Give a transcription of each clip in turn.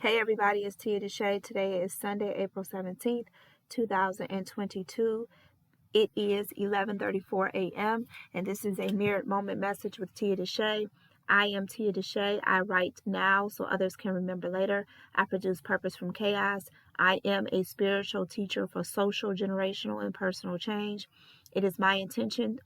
Hey everybody, it's Tia DeShay. Today is Sunday, April 17th, 2022. It is 11:34 a.m. and this is a Mirrored Moment message with Tia DeShay. I am Tia DeShay. I write now so others can remember later. I produce Purpose from Chaos. I am a spiritual teacher for social, generational, and personal change. It is my intention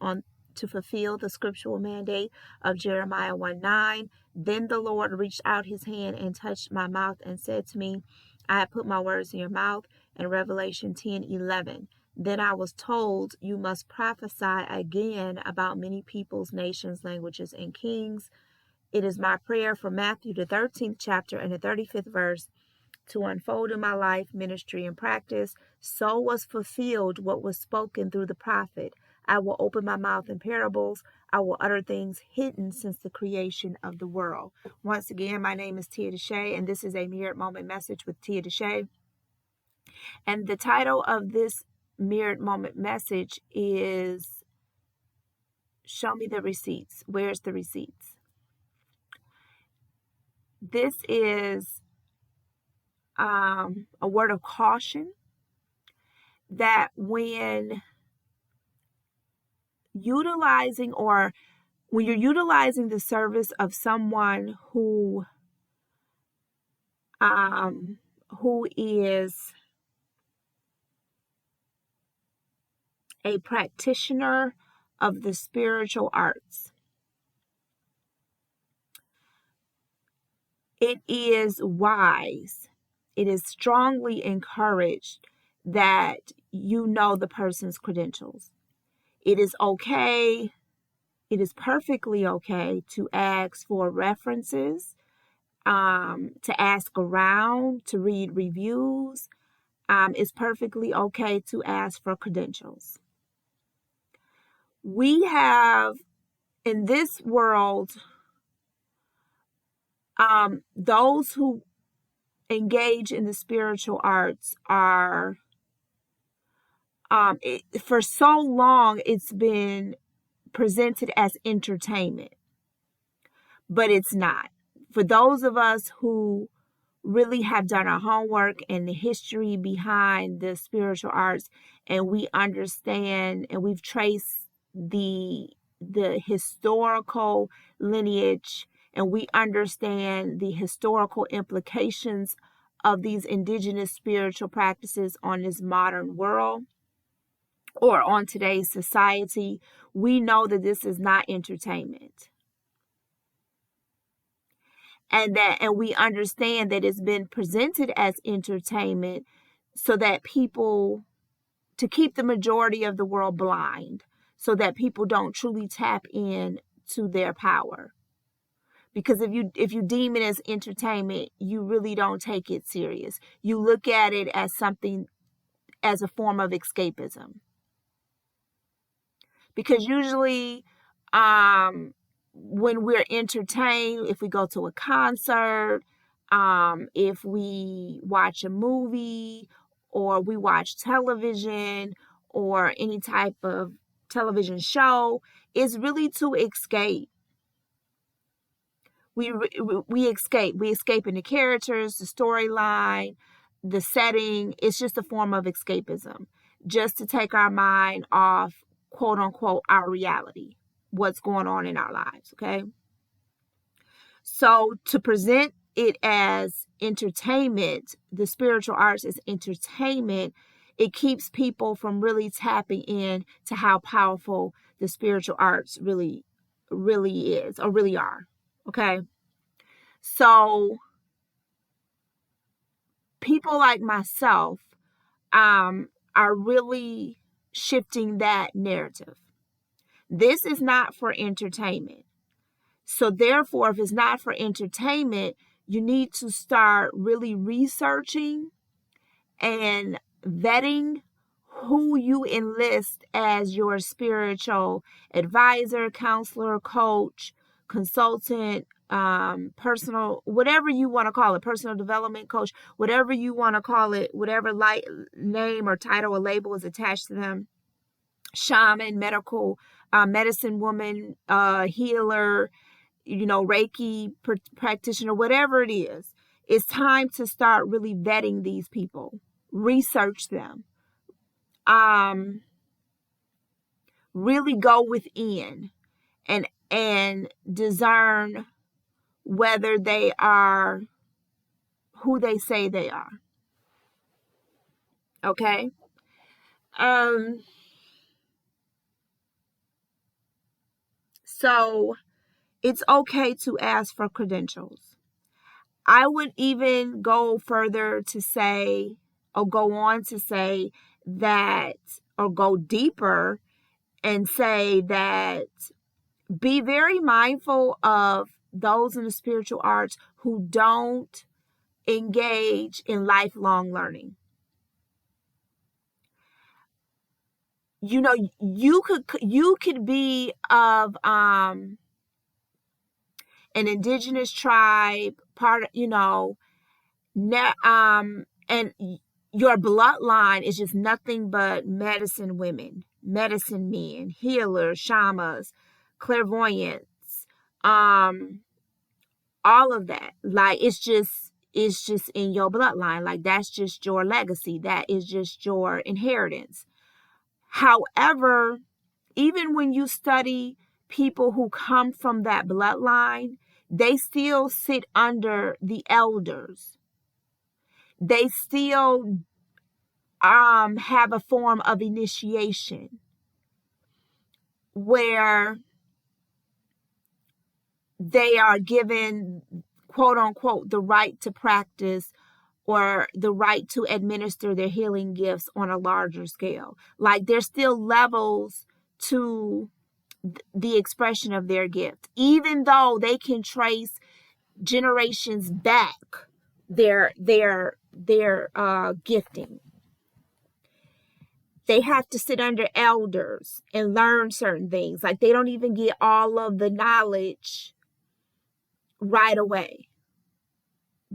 to fulfill the scriptural mandate of Jeremiah 1:9. Then the Lord reached out his hand and touched my mouth and said to me, I have put my words in your mouth. And Revelation 10:11. Then I was told, you must prophesy again about many peoples, nations, languages, and kings. It is my prayer for Matthew, the 13th chapter and the 35th verse, to unfold in my life, ministry, and practice. So was fulfilled what was spoken through the prophet. I will open my mouth in parables. I will utter things hidden since the creation of the world. Once again, my name is Tia DeShay, and this is a Mirrored Moment message with Tia DeShay. And the title of this Mirrored Moment message is Show Me the Receipts. Where's the receipts? This is a word of caution that when you're utilizing the service of someone who is a practitioner of the spiritual arts, it is wise, it is strongly encouraged that you know the person's credentials. It is okay, it is perfectly okay to ask for references, to ask around, to read reviews. It's perfectly okay to ask for credentials. We have, in this world, those who engage in the spiritual arts are, for so long, it's been presented as entertainment, but it's not. For those of us who really have done our homework and the history behind the spiritual arts, and we understand and we've traced the historical lineage, and we understand the historical implications of these indigenous spiritual practices on this modern world or on today's society, we know that this is not entertainment. And we understand that it's been presented as entertainment so that to keep the majority of the world blind, so that people don't truly tap in to their power. Because if you deem it as entertainment, you really don't take it serious. You look at it as as a form of escapism. Because usually, when we're entertained, if we go to a concert, if we watch a movie, or we watch television, or any type of television show, it's really to escape. We escape. We escape in the characters, the storyline, the setting. It's just a form of escapism, just to take our mind off, quote unquote, our reality, what's going on in our lives, okay? So to present it as entertainment, the spiritual arts as entertainment, it keeps people from really tapping in to how powerful the spiritual arts really is, or really are, okay? So people like myself are really shifting that narrative. This is not for entertainment. So therefore, if it's not for entertainment, you need to start really researching and vetting who you enlist as your spiritual advisor, counselor, coach, consultant, personal, whatever you want to call it, personal development coach, whatever you want to call it, whatever name or title or label is attached to them. Shaman, medicine woman, healer, Reiki practitioner, whatever it is. It's time to start really vetting these people, research them, really go within and discern whether they are who they say they are. Okay? So it's okay to ask for credentials. I would even go further to say, or go on to say that, or go deeper and say that be very mindful of those in the spiritual arts who don't engage in lifelong learning. You know, you could be of an indigenous tribe, part of, and your bloodline is just nothing but medicine women, medicine men, healers, shamans, clairvoyants, all of that. Like, it's just in your bloodline. Like, that's just your legacy. That is just your inheritance. However, even when you study people who come from that bloodline, they still sit under the elders. They still have a form of initiation where they are given, quote unquote, the right to practice or the right to administer their healing gifts on a larger scale. Like, there's still levels to the expression of their gift, even though they can trace generations back their gifting. They have to sit under elders and learn certain things. Like, they don't even get all of the knowledge right away,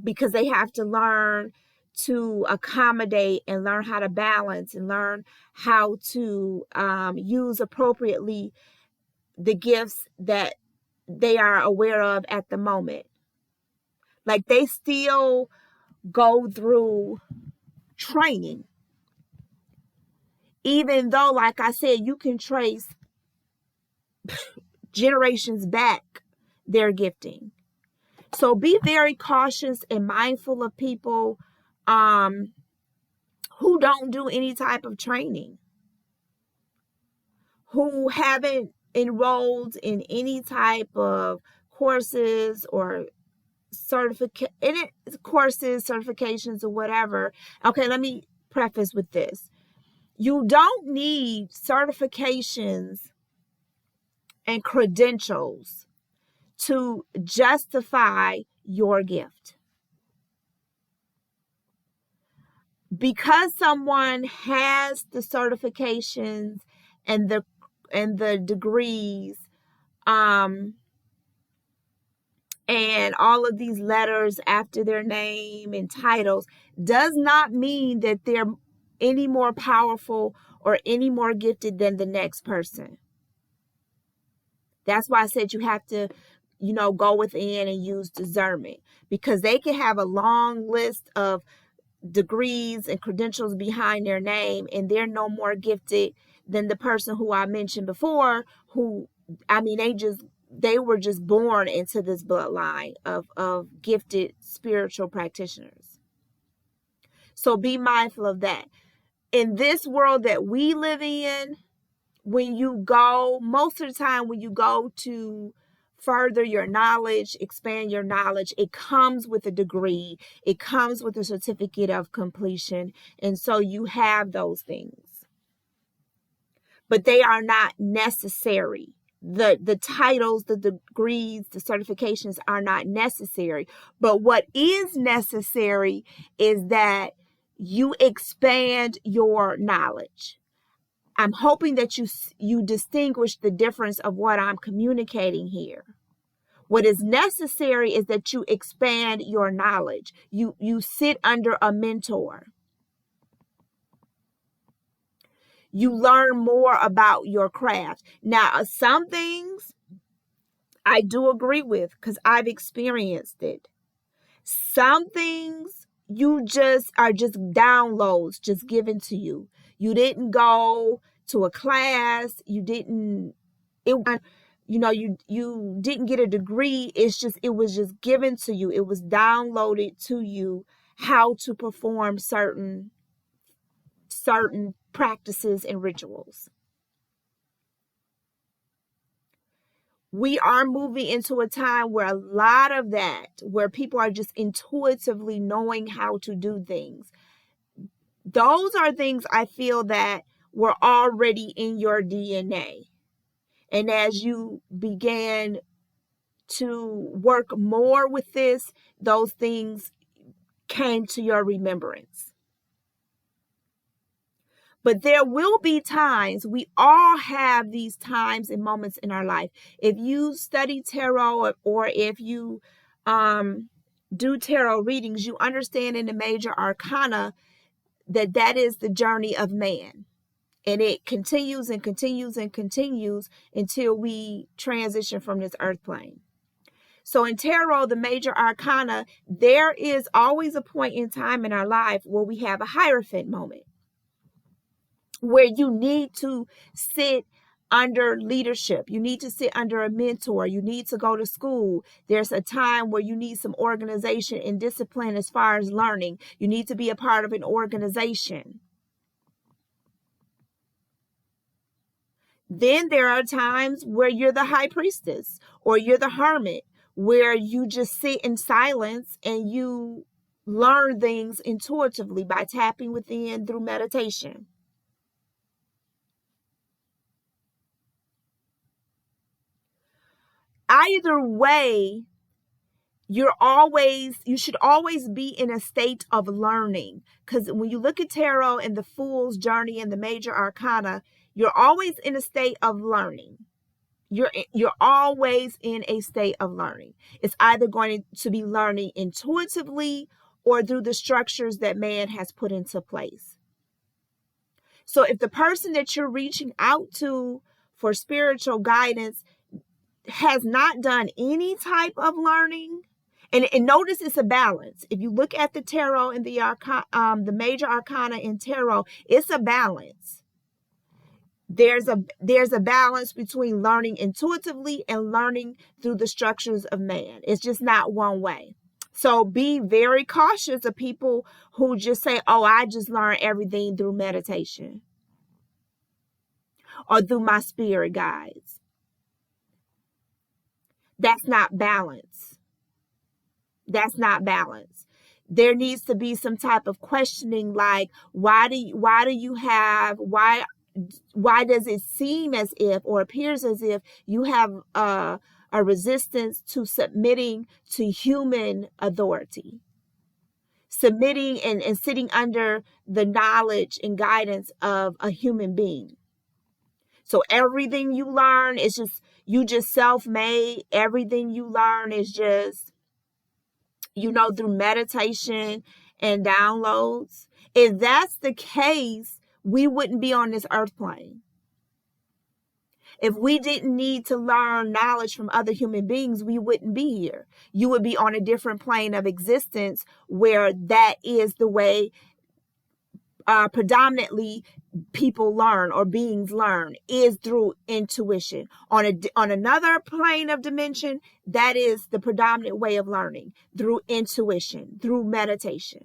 because they have to learn to accommodate and learn how to balance and learn how to use appropriately the gifts that they are aware of at the moment. Like, they still go through training, even though, like I said, you can trace generations back their gifting. So be very cautious and mindful of people who don't do any type of training, who haven't enrolled in any type of courses or certifications or whatever. Okay, let me preface with this. You don't need certifications and credentials to justify your gift. Because someone has the certifications and the degrees, and all of these letters after their name and titles, does not mean that they're any more powerful or any more gifted than the next person. That's why I said you have to, go within and use discernment, because they can have a long list of degrees and credentials behind their name, and they're no more gifted than the person who I mentioned before, they were just born into this bloodline of gifted spiritual practitioners. So be mindful of that. In this world that we live in, most of the time when you go to further your knowledge, expand your knowledge, it comes with a degree, it comes with a certificate of completion. And so you have those things, but they are not necessary. The titles, the degrees, the certifications are not necessary. But what is necessary is that you expand your knowledge. I'm hoping that you distinguish the difference of what I'm communicating here. What is necessary is that you expand your knowledge. You sit under a mentor. You learn more about your craft. Now, some things I do agree with because I've experienced it. Some things you just are just downloads just given to you. You didn't go to a class. You didn't, you didn't get a degree. It was just given to you. It was downloaded to you how to perform certain practices and rituals. We are moving into a time where a lot of that, where people are just intuitively knowing how to do things. Those are things I feel that were already in your DNA. And as you began to work more with this, those things came to your remembrance. But there will be times, we all have these times and moments in our life. If you study tarot or if you do tarot readings, you understand in the major arcana that is the journey of man. And it continues and continues and continues until we transition from this earth plane. So in tarot, the major arcana, there is always a point in time in our life where we have a Hierophant moment, where you need to sit under leadership. You need to sit under a mentor. You need to go to school. There's a time where you need some organization and discipline as far as learning. You need to be a part of an organization. Then there are times where you're the high priestess or you're the hermit, where you just sit in silence and you learn things intuitively by tapping within through meditation. Either way, you should always be in a state of learning. Because when you look at tarot and the Fool's journey and the major arcana, you're always in a state of learning. You're always in a state of learning. It's either going to be learning intuitively or through the structures that man has put into place. So if the person that you're reaching out to for spiritual guidance has not done any type of learning, and notice it's a balance. If you look at the tarot and the major arcana in tarot, it's a balance. There's a balance between learning intuitively and learning through the structures of man. It's just not one way. So be very cautious of people who just say, oh, I just learned everything through meditation or through my spirit guides. That's not balance. That's not balance. There needs to be some type of questioning, like, why does it seem as if, or appears as if, you have a resistance to submitting to human authority, submitting and sitting under the knowledge and guidance of a human being? So everything you learn is just self-made. Everything you learn is just, through meditation and downloads. If that's the case, we wouldn't be on this earth plane. If we didn't need to learn knowledge from other human beings, we wouldn't be here. You would be on a different plane of existence where that is the way predominantly people learn or beings learn, is through intuition. On another plane of dimension, that is the predominant way of learning, through intuition, through meditation.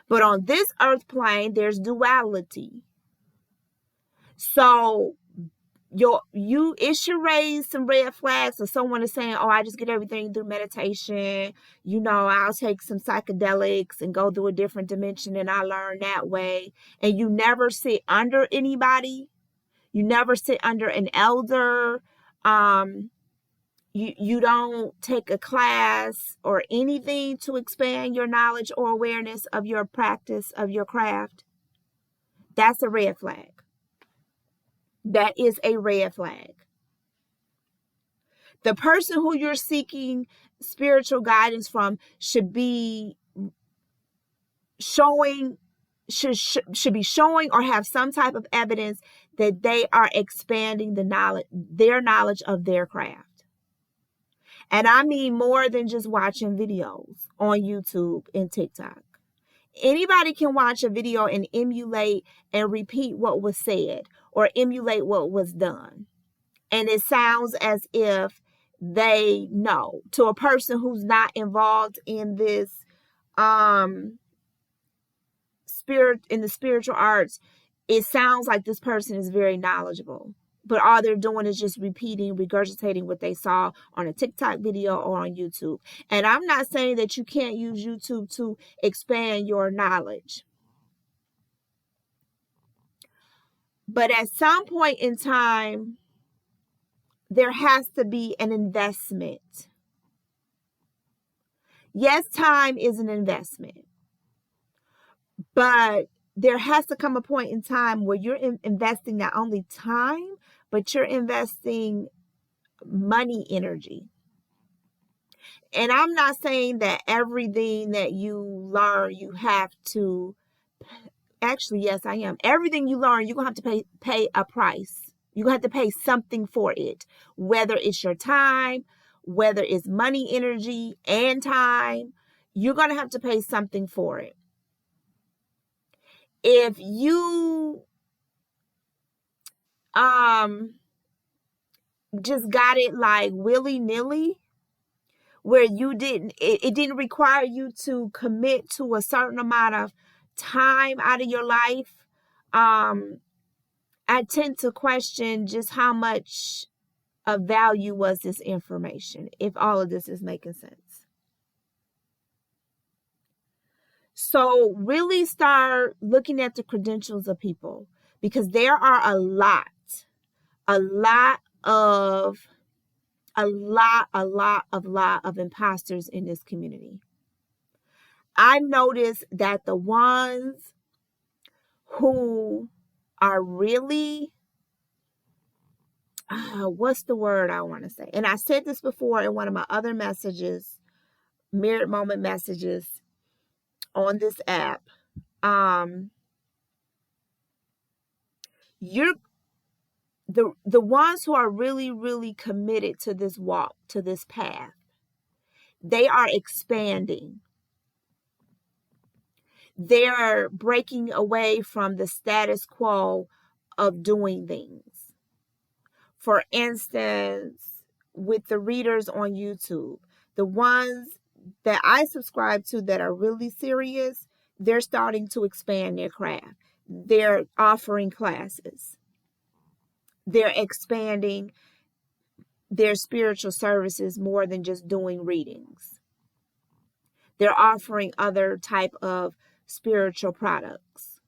But on this earth plane, there's duality. So it should raise some red flags if someone is saying, oh, I just get everything through meditation. I'll take some psychedelics and go through a different dimension and I learn that way. And you never sit under anybody. You never sit under an elder. You don't take a class or anything to expand your knowledge or awareness of your practice of your craft. That's a red flag. That is a red flag. The person who you're seeking spiritual guidance from should be showing or have some type of evidence that they are expanding their knowledge of their craft. And I mean more than just watching videos on YouTube and TikTok. Anybody can watch a video and emulate and repeat what was said or emulate what was done. And it sounds as if they know. To a person who's not involved in this in the spiritual arts, it sounds like this person is very knowledgeable. But all they're doing is just repeating, regurgitating what they saw on a TikTok video or on YouTube. And I'm not saying that you can't use YouTube to expand your knowledge. But at some point in time, there has to be an investment. Yes, time is an investment. But there has to come a point in time where you're investing not only time, but you're investing money energy. And I'm not saying that everything that you learn, you have to, actually, yes, I am. Everything you learn, you're going to have to pay a price. You're going to have to pay something for it, whether it's your time, whether it's money, energy, and time, you're going to have to pay something for it. If you just got it like willy-nilly, where you it didn't require you to commit to a certain amount of time out of your life, I tend to question just how much of value was this information, if all of this is making sense. So really start looking at the credentials of people, because there are a lot of imposters in this community. I noticed that the ones who are really, what's the word I want to say? And I said this before in one of my other messages, Mirrored Moment messages on this app. You're the ones who are really, really committed to this walk, to this path, they are expanding. They're breaking away from the status quo of doing things. For instance, with the readers on YouTube, the ones that I subscribe to that are really serious, they're starting to expand their craft. They're offering classes. They're expanding their spiritual services more than just doing readings. They're offering other type of spiritual products.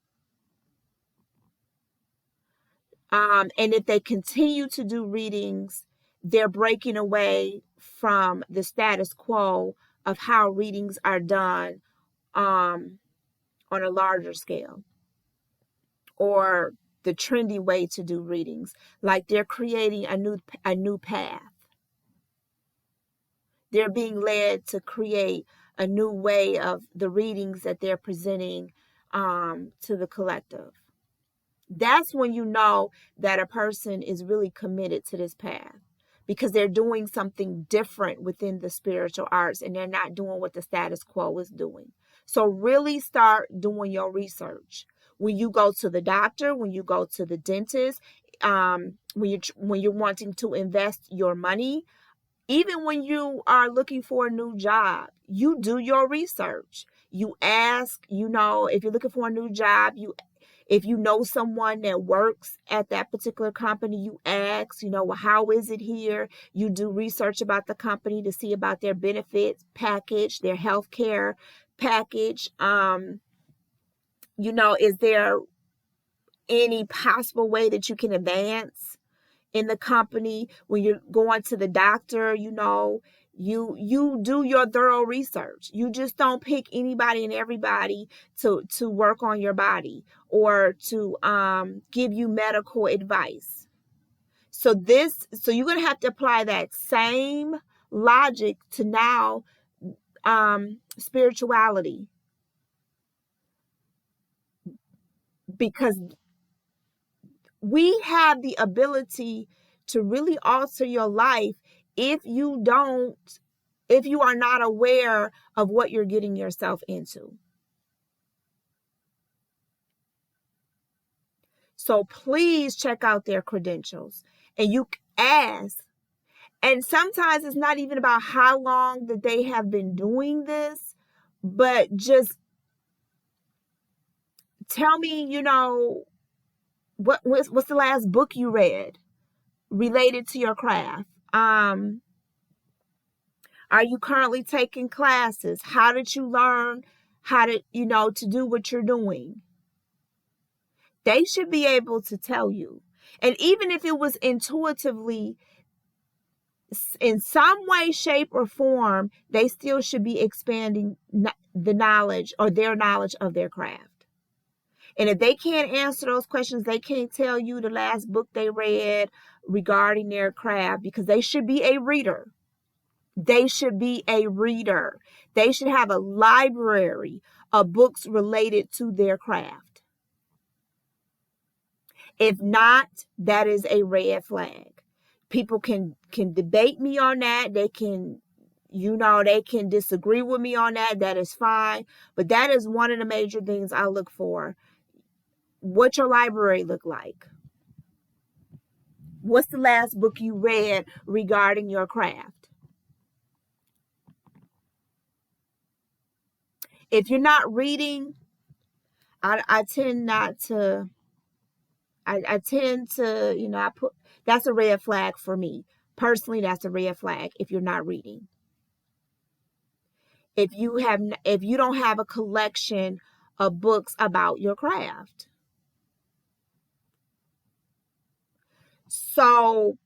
And if they continue to do readings, they're breaking away from the status quo of how readings are done on a larger scale, or the trendy way to do readings. Like they're creating a new path. They're being led to create a new way of the readings that they're presenting to the collective. That's when you know that a person is really committed to this path, because they're doing something different within the spiritual arts and they're not doing what the status quo is doing. So really start doing your research. When you go to the doctor, when you go to the dentist, when you're wanting to invest your money, even when you are looking for a new job, you do your research. You ask, if you're looking for a new job, if you know someone that works at that particular company, you ask, well, how is it here? You do research about the company to see about their benefits package, their health care package. Is there any possible way that you can advance in the company? When you're going to the doctor, you do your thorough research. You just don't pick anybody and everybody to work on your body or to give you medical advice. So you're going to have to apply that same logic to now spirituality, because we have the ability to really alter your life if you are not aware of what you're getting yourself into. So please check out their credentials, and you ask. And sometimes it's not even about how long that they have been doing this, but just tell me, what's the last book you read related to your craft? Are you currently taking classes? How did you learn how to, to do what you're doing? They should be able to tell you. And even if it was intuitively, in some way, shape, or form, they still should be expanding the knowledge or their knowledge of their craft. And if they can't answer those questions, they can't tell you the last book they read regarding their craft, because they should be a reader. They should be a reader. They should have a library of books related to their craft. If not, that is a red flag. People can debate me on that. They can, they can disagree with me on that. That is fine. But that is one of the major things I look for. What's your library look like? What's the last book you read regarding your craft? If you're not reading, I tend not to, I tend to, that's a red flag for me. Personally, that's a red flag if you're not reading. If you don't have a collection of books about your craft. So,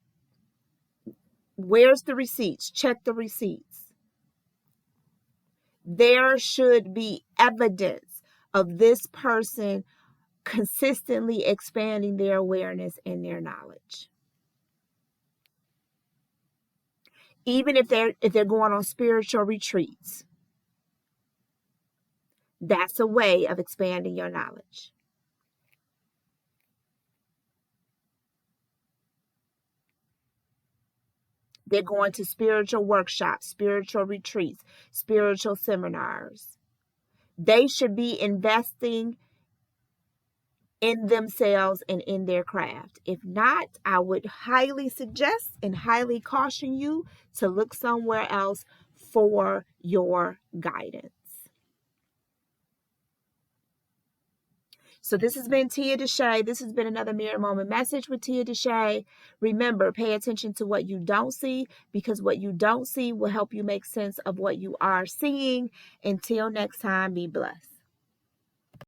where's the receipts? Check the receipts. There should be evidence of this person consistently expanding their awareness and their knowledge. Even if they're going on spiritual retreats, that's a way of expanding your knowledge. They're going to spiritual workshops, spiritual retreats, spiritual seminars. They should be investing in themselves and in their craft. If not, I would highly suggest and highly caution you to look somewhere else for your guidance. So this has been Tia DeShay. This has been another Mirror Moment message with Tia DeShay. Remember, pay attention to what you don't see, because what you don't see will help you make sense of what you are seeing. Until next time, be blessed.